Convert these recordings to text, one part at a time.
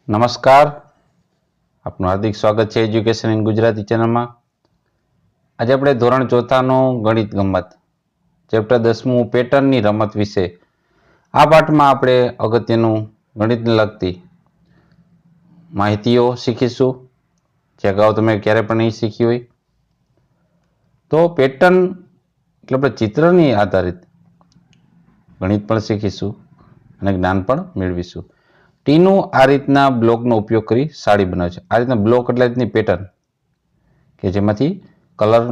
નમસ્કાર, આપનું હાર્દિક સ્વાગત છે એજ્યુકેશન ઇન ગુજરાતી ચેનલમાં. આજે આપણે ધોરણ ચોથાનું ગણિત ગમત ચેપ્ટર 10મું પેટર્નની રમત વિશે આ પાઠમાં આપણે અગત્યનું ગણિતને લગતી માહિતીઓ શીખીશું જે અગાઉ તમે ક્યારે પણ નહીં શીખી હોય. તો પેટર્ન એટલે આપણે ચિત્રની આધારિત ગણિત પણ શીખીશું અને જ્ઞાન પણ મેળવીશું. ટીનું આ રીતના બ્લોકનો ઉપયોગ કરી સાડી બનાવે છે. આ રીતના બ્લોક એટલે રીતની પેટર્ન કે જેમાંથી કલર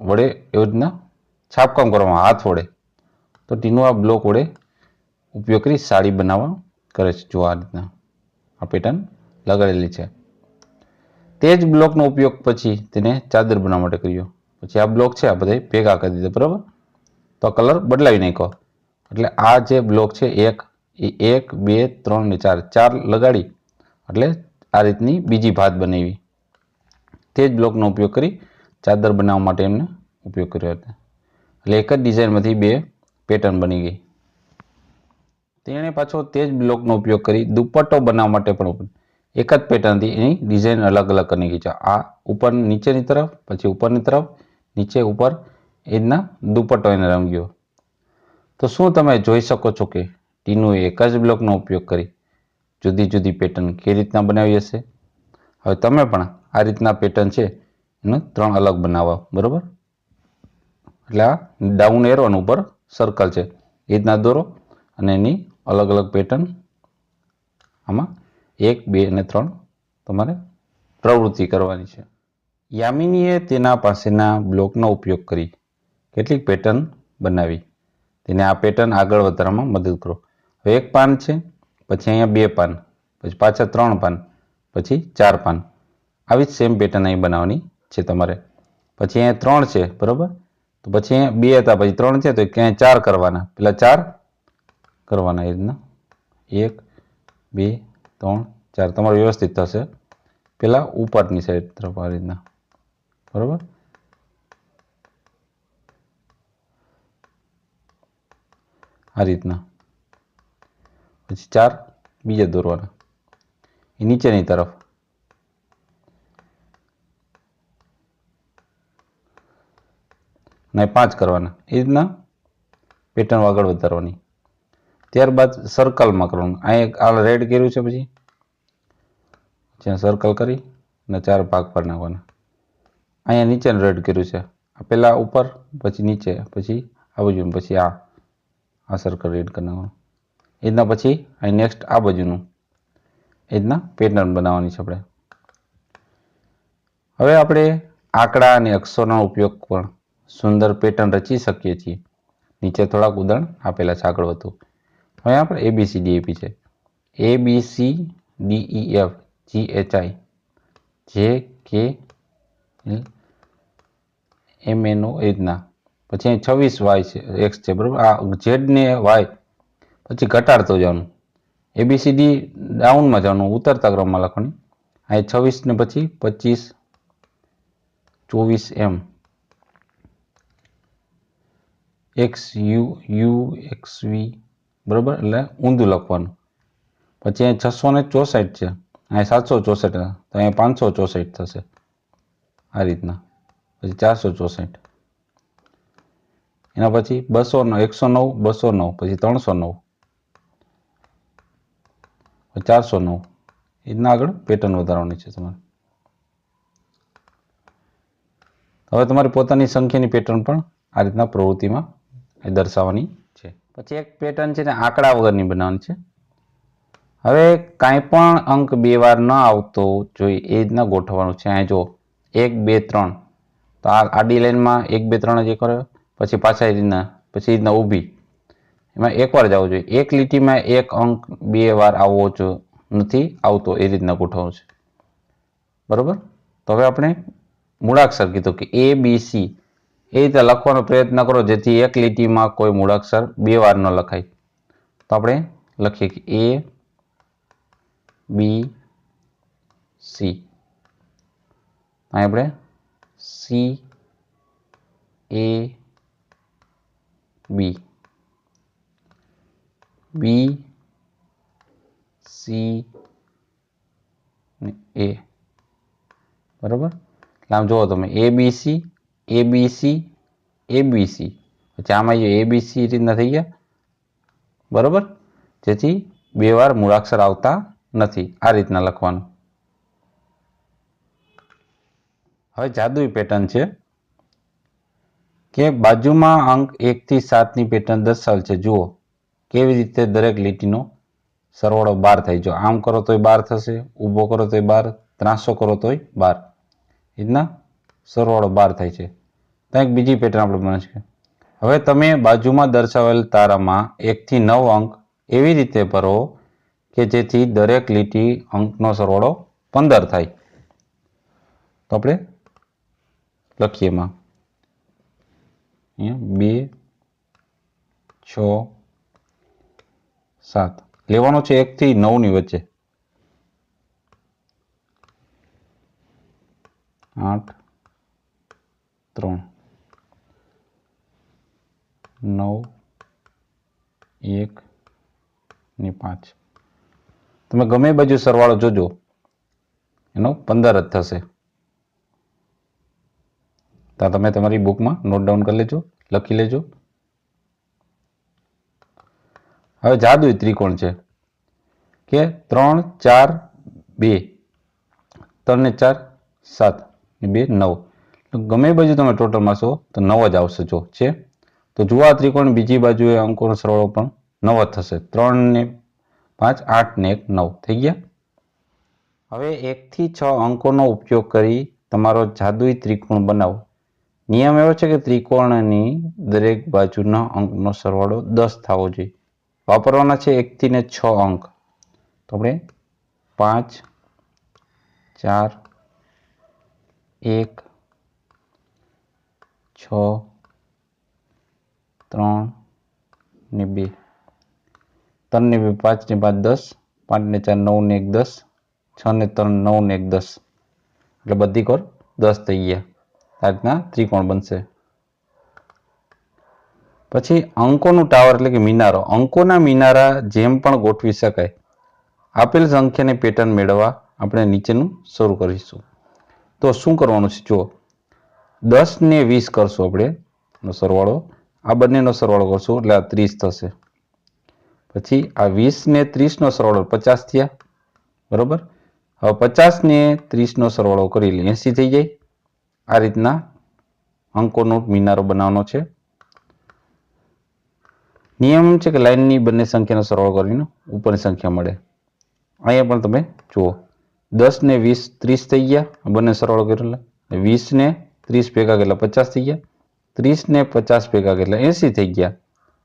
વડે એવી રીતના છાપકામ કરવામાં હાથ વડે. તો ટીનું આ બ્લોક વડે ઉપયોગ કરી સાડી બનાવવા કરે છે. જો આ રીતના આ પેટર્ન લગાડેલી છે. તે જ બ્લોકનો ઉપયોગ પછી તેને ચાદર બનાવવા માટે કર્યો. પછી આ બ્લોક છે આ બધા ભેગા કરી દીધા, બરાબર. તો કલર બદલાવી નાખ્યો. એટલે આ જે બ્લોક છે એક 2 3 ને 4 ચાર લગાડી એટલે આ રીતની બીજી ભાત બનાવી. તે જ બ્લોકનો ઉપયોગ કરી ચાદર બનાવવા માટે એમને ઉપયોગ કર્યો હતો. એટલે એક જ ડિઝાઇનમાંથી બે પેટર્ન બની ગઈ. તેણે પાછો તે જ બ્લોકનો ઉપયોગ કરી દુપટ્ટો બનાવવા માટે પણ એક જ પેટર્નથી એની ડિઝાઇન અલગ અલગ કરી ગઈ છે. આ ઉપર નીચેની તરફ, પછી ઉપરની તરફ, નીચે ઉપર એ રીતના દુપટ્ટો એને રંગ્યો. તો શું તમે જોઈ શકો છો કે ટીનુએ એક જ બ્લોકનો ઉપયોગ કરી જુદી જુદી પેટર્ન કેવી રીતના બનાવી હશે? હવે તમે પણ આ રીતના પેટર્ન છે એને 3 અલગ બનાવો, બરાબર. એટલે આ ડાઉન એરો અને ઉપર સર્કલ છે એ રીતના દોરો અને એની અલગ અલગ પેટર્ન આમાં 1 2 અને 3 તમારે પ્રવૃત્તિ કરવાની છે. યામિનીએ તેના પાસેના બ્લોકનો ઉપયોગ કરી કેટલીક પેટર્ન બનાવી. તેને આ પેટર્ન આગળ વધારવામાં મદદ કરો. હવે એક પાન છે, પછી અહીંયા 2 પાન, પછી પાછા 3 પાન, પછી 4 પાન. આવી જ સેમ પેટર્ન અહીં બનાવવાની છે તમારે. પછી અહીંયા 3 છે, બરાબર. તો પછી અહીંયા 2 હતા, પછી 3 છે, તો ક્યાંય 4 કરવાના. પેલા 4 કરવાના એ રીતના 1 2 3 4 તમારે વ્યવસ્થિત થશે. પેલા ઉપરની સાઈડ તરફ આ રીતના, બરાબર. આ રીતના પછી 4 બીજા દોરવાના એ નીચેની તરફ. ને 5 કરવાના એ રીતના પેટર્ન આગળ વધારવાની. ત્યારબાદ સર્કલમાં કરવાનું. અહીંયા આ રેડ કર્યું છે, પછી જ્યાં સર્કલ કરી અને 4 ભાગ પર નાખવાના. અહીંયા નીચે રેડ કર્યું છે, આ પહેલા ઉપર, પછી નીચે, પછી આ બાજુ, પછી આ સર્કલ રેડ કરી નાખવાનું. એ રીતના પછી અહીં નેક્સ્ટ આ બાજુનું એ રીતના પેટર્ન બનાવવાની છે આપણે. હવે આપણે આંકડા અને અક્ષરોનો ઉપયોગ પણ સુંદર પેટર્ન રચી શકીએ છીએ. નીચે થોડાક ઉદાહરણ આપેલા છે, આગળ વધુ. હવે આપણે ABCD આપી છે. ABCDEFGHIJKLMNO એ રીતના. પછી અહીં 26Y છે, X છે, બરાબર. આ Z ને Y પછી ઘટાડતો જવાનું. ABCD ડાઉનમાં જવાનું, ઉતરતા ક્રમમાં લખવાની. અહીં 26 ને પછી 25 24M XUXV, બરાબર. એટલે ઊંધું લખવાનું. પછી અહીં 664 છે, અહીં 764, તો અહીંયા 564 થશે આ રીતના. પછી 464, એના પછી 209 109 209, પછી 309, 409. એ રીતના આગળ પેટર્ન વધારવાની છે તમારે. હવે તમારી પોતાની સંખ્યાની પેટર્ન પણ આ રીતના પ્રવૃત્તિમાં દર્શાવવાની છે. પછી એક પેટર્ન છે ને આંકડા વગરની બનાવવાની છે. હવે કાંઈ પણ અંક 2 વાર ન આવતો જોઈએ એ રીતના ગોઠવવાનું છે. અહીં જો 1 2 3, તો આ આડી લાઈનમાં 1 2 3 જ કર્યો, પછી પાછા એ રીતના, પછી એ રીતના ઊભી, એમાં એકવાર જ આવવું જોઈએ. એક લીટીમાં એક અંક 2 વાર આવવો નથી આવતો એ રીતના ગોઠવવાનું છે, બરાબર. તો હવે આપણે મૂળાક્ષર કીધું કે ABC એ રીતે લખવાનો પ્રયત્ન કરો જેથી એક લીટીમાં કોઈ મૂળાક્ષર 2 વાર ન લખાય. તો આપણે લખીએ કે ABC. અહીં આપણે CAB BCD ને એ, બરાબર. આમ જુઓ તમે એબીસી એબીસી એબીસી, પછી આમાં એબીસી રીતના થઈ ગયા, બરાબર. જેથી બે વાર મૂળાક્ષર આવતા નથી. આ રીતના લખવાનું. હવે જાદુઈ પેટર્ન છે કે બાજુમાં અંક 1 થી 7 ની પેટર્ન દર્શાવેલ છે. જુઓ કેવી રીતે દરેક લીટીનો સરવાળો 12 થાય. જો આમ કરો તોય 12 થશે, ઊભો કરો તોય 12, ત્રાંસો કરો તોય 12. રીતના સરવાળો 12 થાય છે. તો એક બીજી પેટર્ન આપણે બને છે. હવે તમે બાજુમાં દર્શાવેલ તારામાં 1 થી 9 અંક એવી રીતે ભરો કે જેથી દરેક લીટી અંકનો સરવાળો 15 થાય. તો આપણે લખીએ એમાં 2 6 7 લેવાનો છે 1 થી 9 ની વચ્ચે. 8 3 9 1 ને 5. તમે ગમે બાજુ સરવાળો જોજો એનો 15 જ થશે. તો તમે તમારી બુકમાં નોટ ડાઉન કરી લેજો, લખી લેજો. હવે જાદુઈ ત્રિકોણ છે કે 3 4 2, 3 ને 4 7 ને 2 9. ગમે બાજુ તમે ટોટલ મારશો તો 9 જ આવશે. જો છે તો જુઓ આ ત્રિકોણ બીજી બાજુએ અંકોનો સરવાળો પણ 9 જ થશે. 3 ને 5 8 ને 1 9 થઈ ગયા. હવે 1 થી 6 અંકોનો ઉપયોગ કરી તમારો જાદુઈ ત્રિકોણ બનાવો. નિયમ એવો છે કે ત્રિકોણની દરેક બાજુના અંકનો સરવાળો 10 થવો જોઈએ. વાપરવાના છે 1 થી 6 અંક. તો આપણે 5 4 1 6 3 ને 2, 3 ને 2 5 ને 5 10, 5 ને 4 9 ને 1 10, 6 ને 3 9 ને 1 10. એટલે બધી કોર 10 થઈ ગયા. આ રીતના ત્રિકોણ બનશે. પછી અંકોનું ટાવર એટલે કે મિનારો. અંકોના મિનારા જેમ પણ ગોઠવી શકાય. આપેલ સંખ્યાની પેટર્ન મેળવવા આપણે નીચેનું શરૂ કરીશું. તો શું કરવાનું છે? જુઓ 10 ને 20 કરશું આપણે નો સરવાળો. આ બંનેનો સરવાળો કરશું એટલે આ 30 થશે. પછી આ 20 ને 30 નો સરવાળો 50 થયા, બરોબર. હવે 50 ને 30 નો સરવાળો કરી એટલે 80 થઈ જાય. આ રીતના અંકોનો મિનારો બનાવવાનો છે. નિયમ છે કે લાઈનની બંને સંખ્યાનો સરવાળો કરીને ઉપરની સંખ્યા મળે. અહીંયા પણ તમે જુઓ 10 ને 20 30 થઈ ગયા. બંને સરવાળો કર્યો એટલે 20 ને 30 ભેગા કેટલા 50 થઈ ગયા. 30 ને 50 ભેગા કેટલા 80 થઈ ગયા.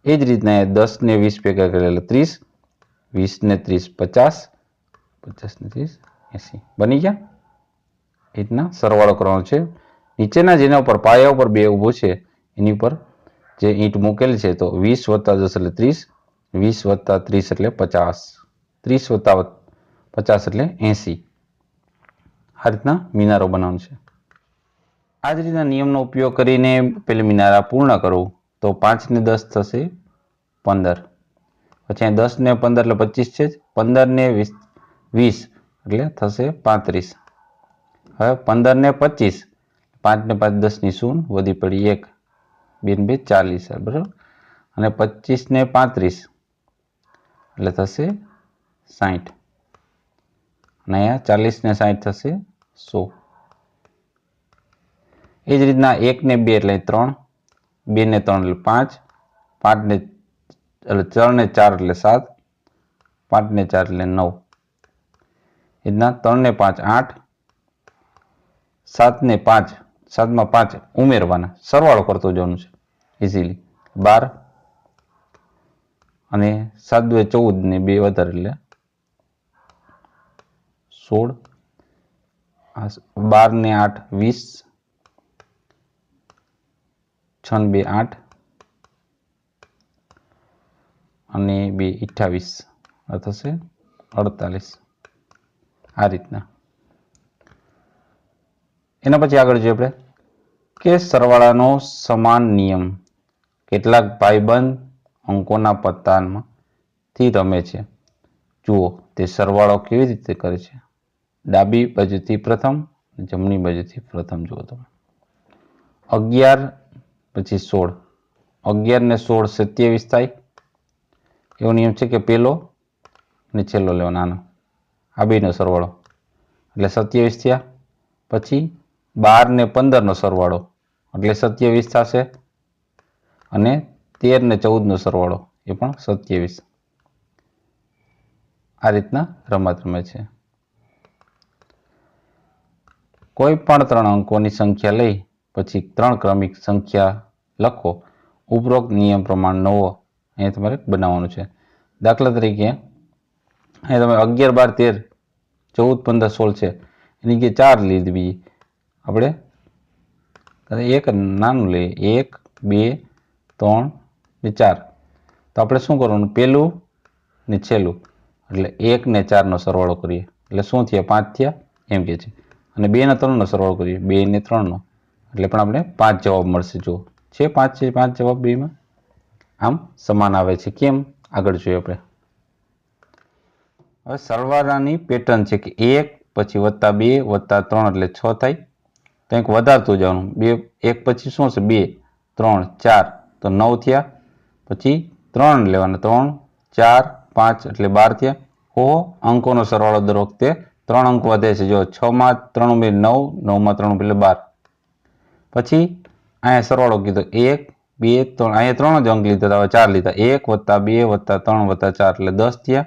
એ જ રીતના 10 ને 20 ભેગા કર્યા એટલે 30, 20 ને 30 50, 50 ને 30 80 બની ગયા. એ રીતના સરવાળો કરવાનો છે. નીચેના જેના ઉપર પાયા ઉપર 2 ઊભું છે એની ઉપર જે ઈંટ મૂકેલી છે તો 20 + 10 એટલે 30, 20 + 30 એટલે 50, 30 + 50 એટલે 80. આ રીતના મિનારો બનાવવાનો છે. આ જ રીતના નિયમનો ઉપયોગ કરીને પેલી મિનારા પૂર્ણ કરવું તો 5 ને 10 થશે 15. પછી 10 ને 15 એટલે 25 છે. 15 ને 20 એટલે થશે 35. હવે 15 ને 25, 5 ને 5 10 ની શૂન વધી પડી 1, 2 ને 2 40, બરાબર. અને 25 ને 35 એટલે થશે 60. અને અહીંયા 40 ને 60 થશે 100. એ જ રીતના 1 ને 2 એટલે 3, 2 ને 3 એટલે 5, 5 ને એટલે 4 ને 4 એટલે 7, 5 ને 4 એટલે 9. એ રીતના 3 ને 5 8, 7 ને 5, 7 માં 5 ઉમેરવાના, સરવાળો કરતો જવાનું છે ઇઝીલી 12. અને 7 × 2 = 14 ને 2 વધારે એટલે 16. 12 ને 8 20, 6 ને 2 8 અને 2 28 આ થશે 48. આ રીતના. એના પછી આગળ જોઈએ આપણે કે સરવાળાનો સમાન નિયમ. કેટલાક ભાઈબંધ અંકોના પત્તામાંથી રમે છે. જુઓ તે સરવાળો કેવી રીતે કરે છે. ડાબી બાજુથી પ્રથમ, જમણી બાજુથી પ્રથમ. જુઓ તમે 11 પછી 16, 11 ને 16 27 થાય. એવો નિયમ છે કે પેલો ને છેલ્લો લેવાનો આનો, આ બેનો સરવાળો એટલે 27 થયા. પછી 12 ને 15 નો સરવાળો એટલે 27 થશે, અને 13 ને 14 નો સરવાળો એ પણ 27. આ રીતના રમત રમે છે. કોઈ પણ 3 અંકોની સંખ્યા લઈ પછી 3 ક્રમિક સંખ્યા લખો. ઉપરોક્ત નિયમ પ્રમાણે નવો અહીંયા તમારે બનાવવાનું છે. દાખલા તરીકે અહીંયા તમે 11, 12, 13, 14, 15, 16 છે, એની કે 4 લીધી. બીજી આપણે એક નાનું લઈએ, 1, 2, 3 ને 4. તો આપણે શું કરવાનું, પેલું ને છેલ્લું એટલે 1 ને 4 નો સરવાળો કરીએ એટલે શું થયા, 5 થયા એમ કે છે. અને 2 ને 3 નો સરવાળો કરીએ, 2 ને 3 નો એટલે પણ આપણે 5 જવાબ મળશે. જો છે 5 છે, 5 જવાબ બેમાં આમ સમાન આવે છે. કેમ, આગળ જોઈએ આપણે. હવે સરવાળાની પેટર્ન છે કે 1 પછી +2 +3 એટલે 6 થાય. તો એક વધારતું જવાનું, 1 પછી શું છે, 2, 3, 4 તો 9 થયા. પછી 3 લેવાના, 3, 4, 5 એટલે 12 થયા. અંકોનો સરવાળો દર વખતે 3 અંક વધે છે. જો 6 માં 3 ઉમેરી 9, 9 માં 3 એટલે 12. પછી અહીંયા સરવાળો કીધો 1, 2, 3, અહીંયા 3 જ અંક લીધા, હવે 4 લીધા. 1 +2 +3 +4 એટલે 10 થયા.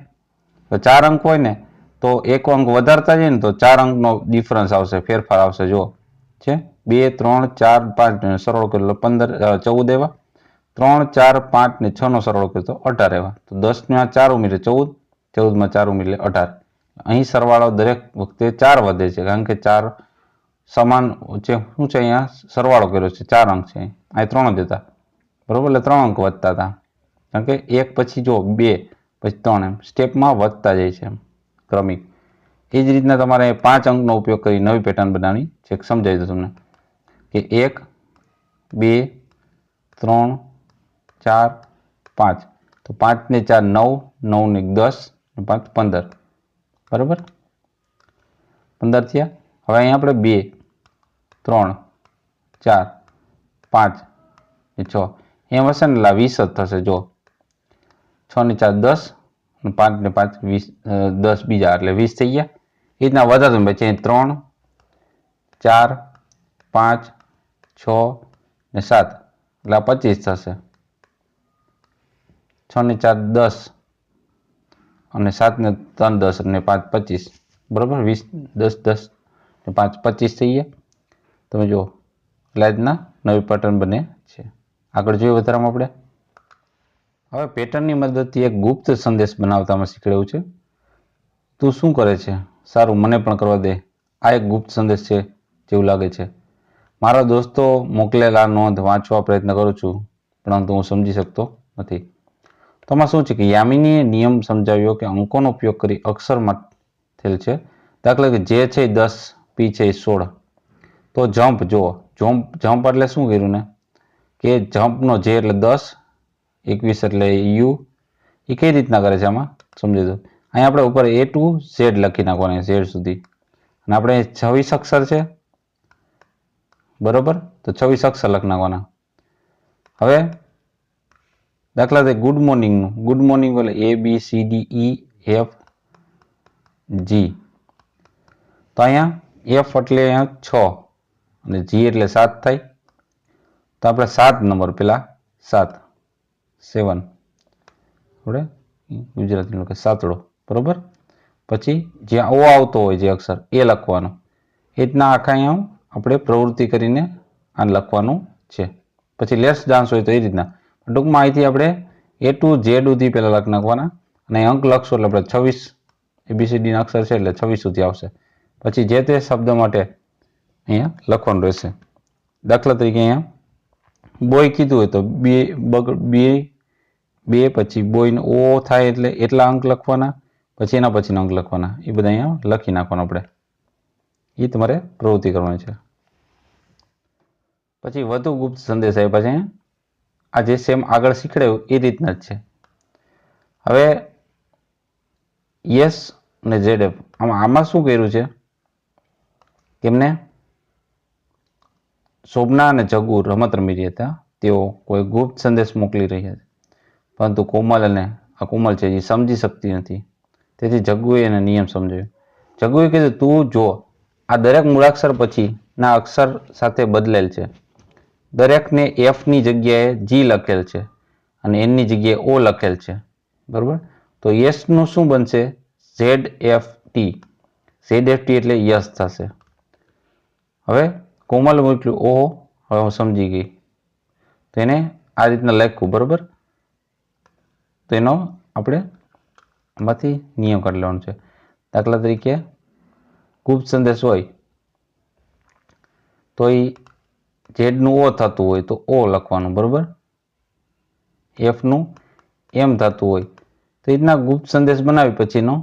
તો 4 અંક હોય ને તો એક અંક વધારતા જઈએ ને તો 4 અંકનો ડિફરન્સ આવશે, ફેરફાર આવશે. જો છે 2, 3, 4, 5 સરવાળો કર્યો 15, 14 એવા. 3, 4, 5 ને 6 નો સરવાળો કર્યો તો 18 એવા. તો 10 માં 4 ઉમેરે 14, 14 માં 4 ઉમેરે 18. અહીં સરવાળો દરેક વખતે 4 વધે છે, કારણ કે 4 સમાન છે. શું છે, અહીંયા સરવાળો કર્યો છે, 4 અંક છે, અહીં 3 જ હતા, બરોબર, એટલે 3 અંક વધતા હતા. કારણ કે 1 પછી જો 2 પછી 3 એમ સ્ટેપમાં વધતા જાય છે, એમ ક્રમિક. એ જ રીતના તમારે 5 અંકનો ઉપયોગ કરી નવી પેટર્ન બનાવવાની છે. સમજાવી દો તમને કે 1, 2, 3, 4, 5. તો 5 ને 4 9, 9 ને 10, 5 15, બરાબર, 15 થયા. હવે અહીંયા આપણે 2, 3, 4, 5 ને 6 એમ હશે ને એટલે 20 જ થશે. જો 6 ને 4 10, 5 ને 5 20, 10 બીજા એટલે 20 થઈ ગયા. એ રીતના વધારતું પછી 3, 4, 5, 6 ને 7 એટલે 25 થશે. 6 ને 4 10 અને 7 ને 3 10 અને 5 25, બરાબર, 20, 10, 10 ને 5 25 થઈ ગયા. તમે જુઓ એટલે રીતના નવી પેટર્ન બને છે. આગળ જોઈએ વધારામાં આપણે. હવે પેટર્નની મદદથી એક ગુપ્ત સંદેશ બનાવતા અમે શીખવાડ્યું છે. તું શું કરે છે, સારું મને પણ કરવા દે. આ એક ગુપ્ત સંદેશ છે જેવું લાગે છે. મારા દોસ્તો મોકલેલા નોંધ વાંચવા પ્રયત્ન કરું છું, પરંતુ હું સમજી શકતો નથી. તો આમાં શું છે કે યામિનીએ નિયમ સમજાવ્યો કે અંકોનો ઉપયોગ કરી અક્ષરમાં થયેલ છે. દાખલા કે જે છે 10, પી છે 16. તો જમ્પ, જુઓ જમ્પ એટલે શું કર્યું ને કે જમ્પનો જે એટલે 10, 21 એટલે યુ. એ કઈ રીતના કરે છે આમાં સમજી દો. અહીંયા આપણે ઉપર A to Z લખી નાખવાના, Z સુધી. અને આપણે 26 અક્ષર છે, બરોબર, તો 26 અક્ષર લખી નાખવાના. હવે દાખલા તરીકે ગુડ મોર્નિંગનું, ગુડ મોર્નિંગ એટલે ABCDEF G. તો અહીંયા F એટલે અહીંયા 6 અને G એટલે 7 થાય. તો આપણે 7 નંબર પેલા 7, 7 આપણે ગુજરાતીનું કે સાતડો, બરોબર. પછી જ્યાં ઓ આવતો હોય જે અક્ષર એ લખવાનો. એ રીતના આખા અહીંયા આપણે પ્રવૃત્તિ કરીને આ લખવાનું છે. પછી લેસ ડાન્સ હોય તો એ રીતના. ટૂંકમાં અહીંથી આપણે A to Z સુધી પહેલાં લખી નાખવાના અને અંક લખશો એટલે આપણે 26 ABCD ના અક્ષર છે એટલે 26 સુધી આવશે. પછી જે તે શબ્દ માટે અહીંયા લખવાનું રહેશે. દાખલા તરીકે અહીંયા બોય કીધું હોય તો બે પછી બોયનો ઓ થાય એટલે એટલા અંક લખવાના, પછી એના પછીના અંક લખવાના. એ બધા અહીંયા લખી નાખવાના આપણે. એ તમારે પ્રવૃત્તિ કરવાની છે. પછી વધુ ગુપ્ત સંદેશ આપ્યા છે. આ જે સેમ આગળ શીખડાયું એ રીતના જ છે. હવે યસ અને ZF આમાં શું કર્યું છે કેમને શોભના અને જગુ રમત રમી રહ્યા હતા. તેઓ કોઈ ગુપ્ત સંદેશ મોકલી રહ્યા હતા, પરંતુ કોમલ અને આ કોમલ છે એ સમજી શકતી નથી. તેથી જગ્ગુએ એને નિયમ સમજાવ્યો. જગ્ગુએ કીધું, તું જો, આ દરેક મૂળાક્ષર પછી ના અક્ષર સાથે બદલેલ છે. દરેકને એફની જગ્યાએ જી લખેલ છે અને એનની જગ્યાએ ઓ લખેલ છે. બરોબર? તો યશનું શું બનશે? Z F T. Z F T એટલે યશ થશે. હવે કોમલ મોકલ્યું, ઓહો, હવે હું સમજી ગઈ. તો એને આ રીતના લખ્યું. બરોબર? તો એનો આપણે આમાંથી નિયમ કાઢી લેવાનો છે. દાખલા તરીકે ગુપ્ત સંદેશ હોય તો એ ઝેડનું ઓ થતું હોય તો ઓ લખવાનું. બરોબર? એફનું એમ થતું હોય તો એ રીતના ગુપ્ત સંદેશ બનાવી પછીનો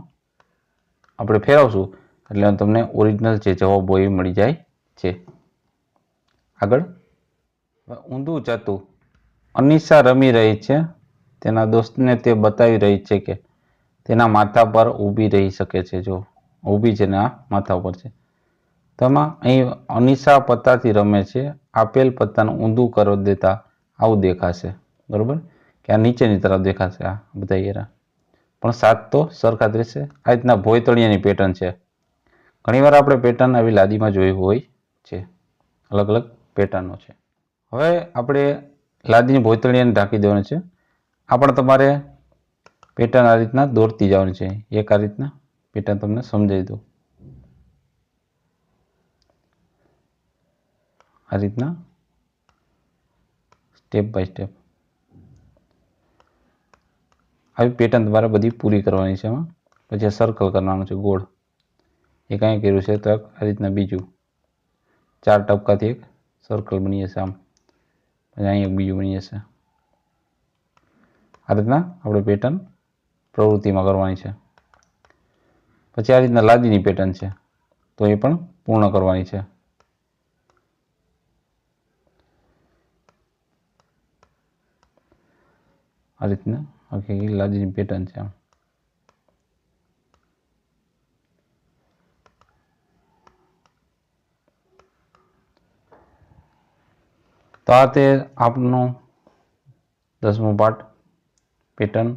આપણે ફેરવશું એટલે તમને ઓરિજિનલ જે જવાબ હોય એ મળી જાય છે. આગળ ઊંધું ચાતું. અનિશા રમી રહી છે. તેના દોસ્તને તે બતાવી રહી છે કે તેના માથા પર ઊભી રહી શકે છે. જો ઊભી છે ને આ માથા ઉપર છે. તેમાં અહીં અનિશા પત્તાથી રમે છે. આપેલ પત્તાનું ઊંધું કરો દેતા આવું દેખાશે. બરોબર? કે આ નીચેની તરફ દેખાશે. આ બધા એરા પણ 7 તો સરખા જ રહેશે. આ રીતના ભોયતળિયાની પેટર્ન છે. ઘણીવાર આપણે પેટર્ન આવી લાદીમાં જોઈ હોય છે. અલગ અલગ પેટર્નો છે. હવે આપણે લાદીની ભોયતળિયાને ઢાંકી દેવાની છે. આ પણ તમારે પેટર્ન આ રીતના દોરતી જવાની છે. એક આ રીતના પેટર્ન તમને સમજાવી દઉં. આ રીતના સ્ટેપ બાય સ્ટેપ આવી પેટર્ન તમારે બધી પૂરી કરવાની છે. એમાં પછી સર્કલ કરવાનું છે ગોળ. એક અહીં કર્યું છે તો આ રીતના બીજું 4 ટપકાથી એક સર્કલ બની જશે. આમ પછી અહીં એક બીજું બની જશે. આ રીતના આપણે પેટર્ન પ્રવૃત્તિમાં કરવાની છે. પછી આ રીતના લાદીની પેટર્ન છે તો એ પણ પૂર્ણ કરવાની છે. આ રીતના આખી લાદીની પેટર્ન છે. તો આ તે આપનો 10મો પાઠ પેટર્ન.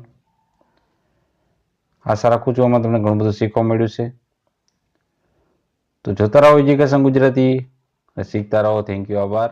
આશા રાખું છું આમાં તમને ઘણું બધું શીખવા મળ્યું છે. તો જોતા રહો એજ્યુકેશન ગુજરાતી, શીખતા રહો. થેન્ક યુ, આભાર.